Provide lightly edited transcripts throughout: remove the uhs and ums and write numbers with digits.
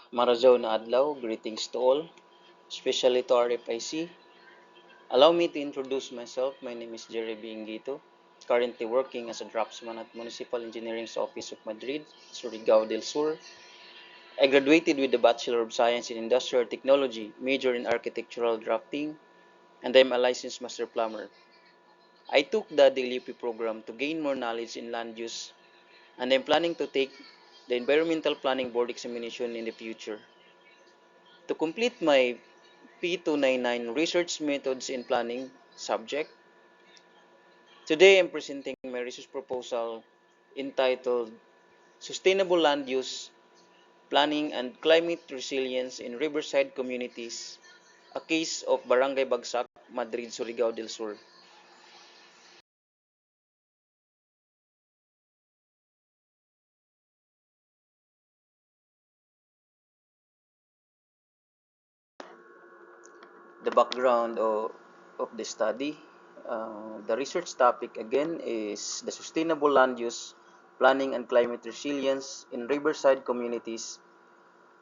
Marajaw na adlaw, greetings to all, especially to RFIC. Allow me to introduce myself. My name is Jerry Biingito, currently working as a draftsman at Municipal Engineering's Office of Madrid, Surigao del Sur. I graduated with the Bachelor of Science in Industrial Technology, major in architectural drafting, and I'm a licensed master plumber. I took the DLP program to gain more knowledge in land use, and I'm planning to take the Environmental Planning Board examination in the future. To complete my P299 Research Methods in Planning subject, today I'm presenting my research proposal entitled Sustainable Land Use, Planning and Climate Resilience in Riverside Communities, a case of Barangay Bagsak, Madrid, Surigao del Sur. The background of the study, the research topic again is the sustainable land use, planning and climate resilience in riverside communities,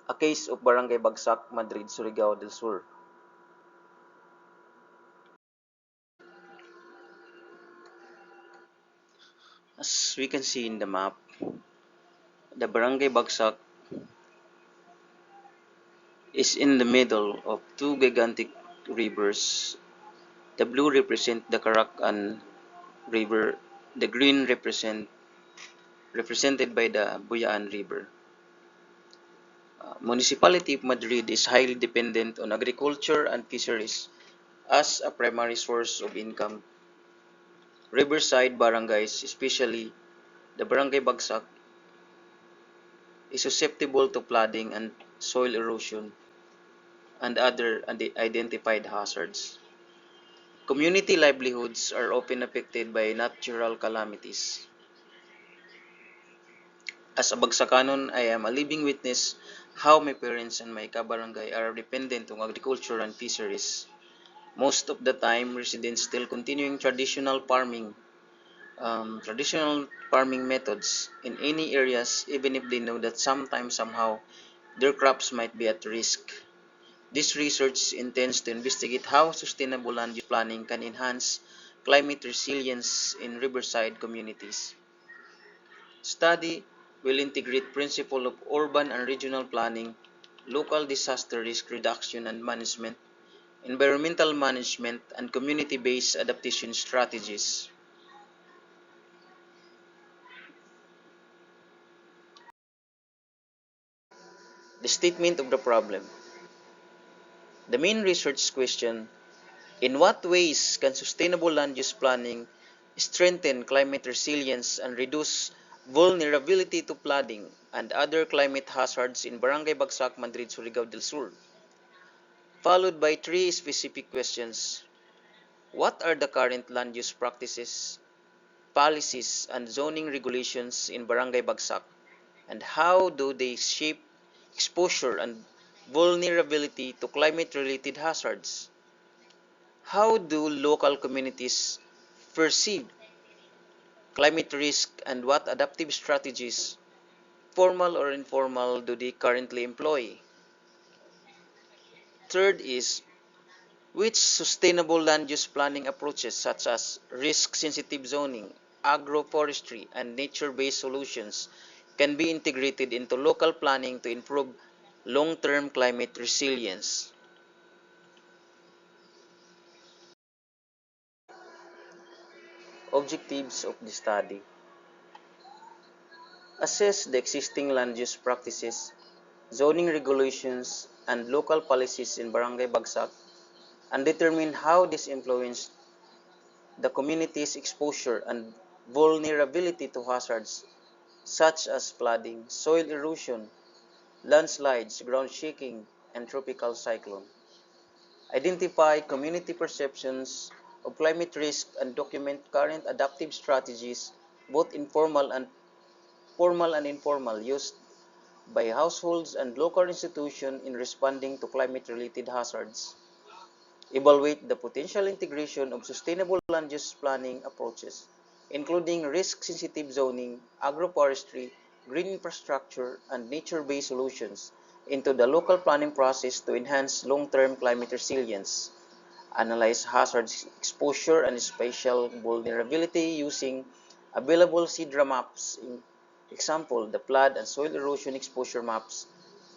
a case of Barangay Bagsak, Madrid, Surigao del Sur. As we can see in the map, the Barangay Bagsak is in the middle of two gigantic rivers. The blue represent the Caracan River, the green represented by the Buyaan River. Municipality of Madrid is highly dependent on agriculture and fisheries as a primary source of income. Riverside barangays, especially the Barangay Bagsak, is susceptible to flooding and soil erosion and other identified hazards. Community livelihoods are often affected by natural calamities. As a Bagsakanon, I am a living witness how my parents and my kabarangay are dependent on agriculture and fisheries. Most of the time, residents still continuing traditional farming methods in any areas, even if they know that sometimes somehow their crops might be at risk. This research intends to investigate how sustainable land use planning can enhance climate resilience in riverside communities. Study will integrate principles of urban and regional planning, local disaster risk reduction and management, environmental management, and community-based adaptation strategies. The statement of the problem. The main research question: in what ways can sustainable land use planning strengthen climate resilience and reduce vulnerability to flooding and other climate hazards in Barangay Bagsak, Madrid, Surigao del Sur? Followed by three specific questions. What are the current land use practices, policies, and zoning regulations in Barangay Bagsak, and how do they shape exposure and vulnerability to climate-related hazards? How do local communities perceive climate risk and what adaptive strategies, formal or informal, do they currently employ? Third is, which sustainable land use planning approaches such as risk-sensitive zoning, agroforestry, and nature-based solutions can be integrated into local planning to improve long-term climate resilience? Objectives of the study: assess the existing land use practices, zoning regulations, and local policies in Barangay Bagsak and determine how this influenced the community's exposure and vulnerability to hazards such as flooding, soil erosion, landslides, ground shaking, and tropical cyclone. Identify community perceptions of climate risk and document current adaptive strategies, both formal and informal, used by households and local institutions in responding to climate-related hazards. Evaluate the potential integration of sustainable land use planning approaches, including risk-sensitive zoning, agroforestry, green infrastructure, and nature-based solutions into the local planning process to enhance long-term climate resilience, analyze hazard exposure and spatial vulnerability using available SIDRA maps, in example, the flood and soil erosion exposure maps,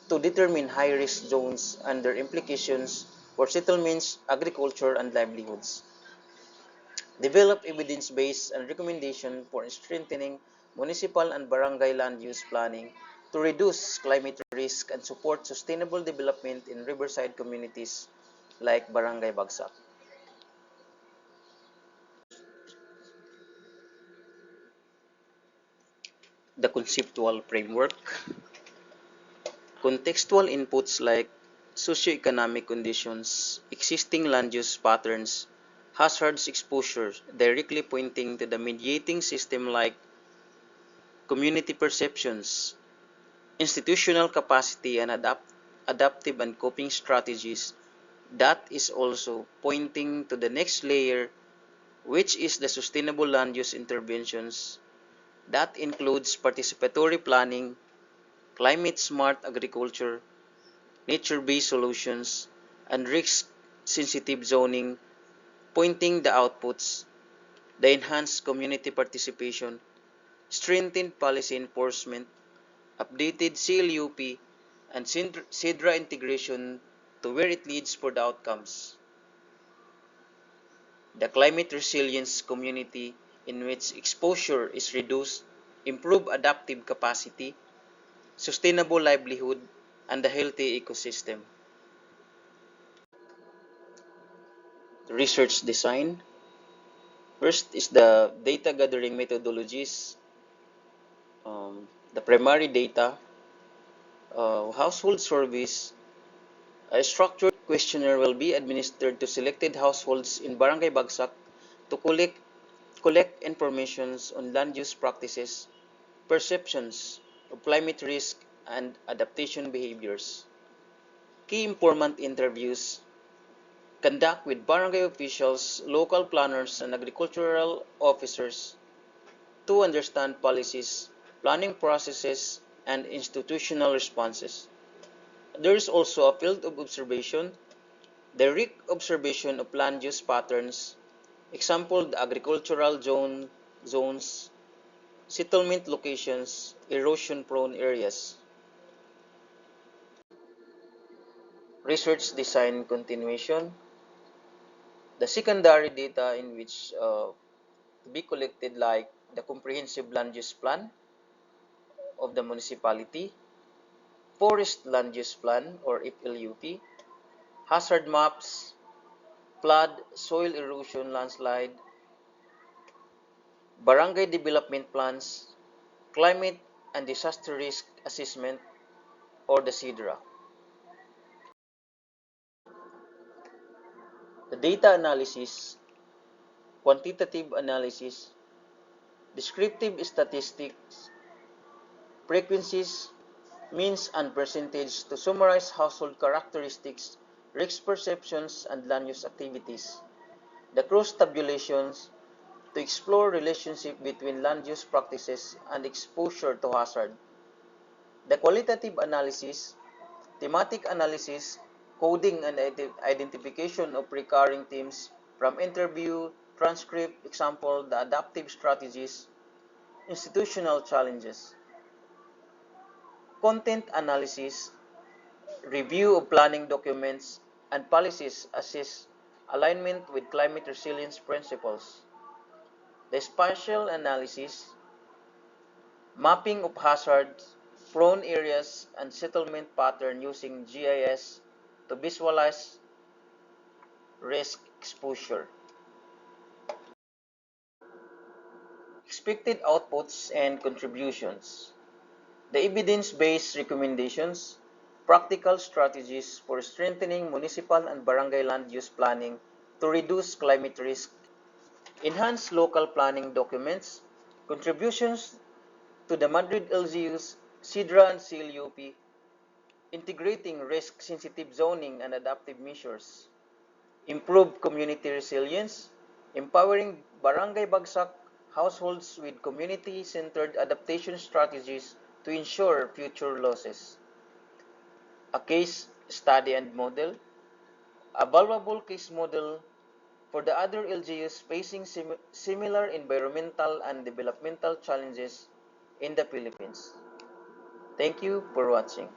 to determine high-risk zones and their implications for settlements, agriculture, and livelihoods. Develop evidence-based and recommendation for strengthening municipal and barangay land use planning to reduce climate risk and support sustainable development in riverside communities like Barangay Bagsak. The conceptual framework. Contextual inputs like socioeconomic conditions, existing land use patterns, hazards exposure directly pointing to the mediating system like community perceptions, institutional capacity, and adaptive and coping strategies. That is also pointing to the next layer, which is the sustainable land use interventions. That includes participatory planning, climate smart agriculture, nature-based solutions, and risk-sensitive zoning, pointing the outputs, the enhanced community participation, strengthened policy enforcement, updated CLUP, and SIDRA integration to where it leads for the outcomes. The climate resilience community in which exposure is reduced, improve adaptive capacity, sustainable livelihood, and a healthy ecosystem. Research design. First is the data gathering methodologies, the primary data, household surveys. A structured questionnaire will be administered to selected households in Barangay Bagsak to collect information on land use practices, perceptions of climate risk, and adaptation behaviors. Key informant interviews conduct with barangay officials, local planners, and agricultural officers to understand policies, planning processes, and institutional responses. There is also a field of observation, direct observation of land use patterns, example the agricultural zones, settlement locations, erosion-prone areas. Research design continuation. The secondary data in which to be collected like the comprehensive land use plan of the municipality, forest land use plan or FLUP, hazard maps, flood, soil erosion, landslide, barangay development plans, climate and disaster risk assessment or the SIDRA. The data analysis, quantitative analysis, descriptive statistics, frequencies, means and percentage to summarize household characteristics, risk perceptions, and land use activities. The cross tabulations to explore relationship between land use practices and exposure to hazard. The qualitative analysis, thematic analysis, coding and identification of recurring themes from interview, transcript, example, the adaptive strategies, institutional challenges. Content analysis, review of planning documents and policies assess alignment with climate resilience principles. The spatial analysis, mapping of hazards, prone areas, and settlement pattern using GIS to visualize risk exposure. Expected outputs and contributions. The evidence-based recommendations, practical strategies for strengthening municipal and barangay land use planning to reduce climate risk, enhance local planning documents, contributions to the Madrid LGU's SIDRA and CLUP, integrating risk-sensitive zoning and adaptive measures, improve community resilience, empowering barangay bagsak households with community-centered adaptation strategies to ensure future losses. a case study and model, a valuable case model for the other LGUs facing similar environmental and developmental challenges in the Philippines. Thank you for watching.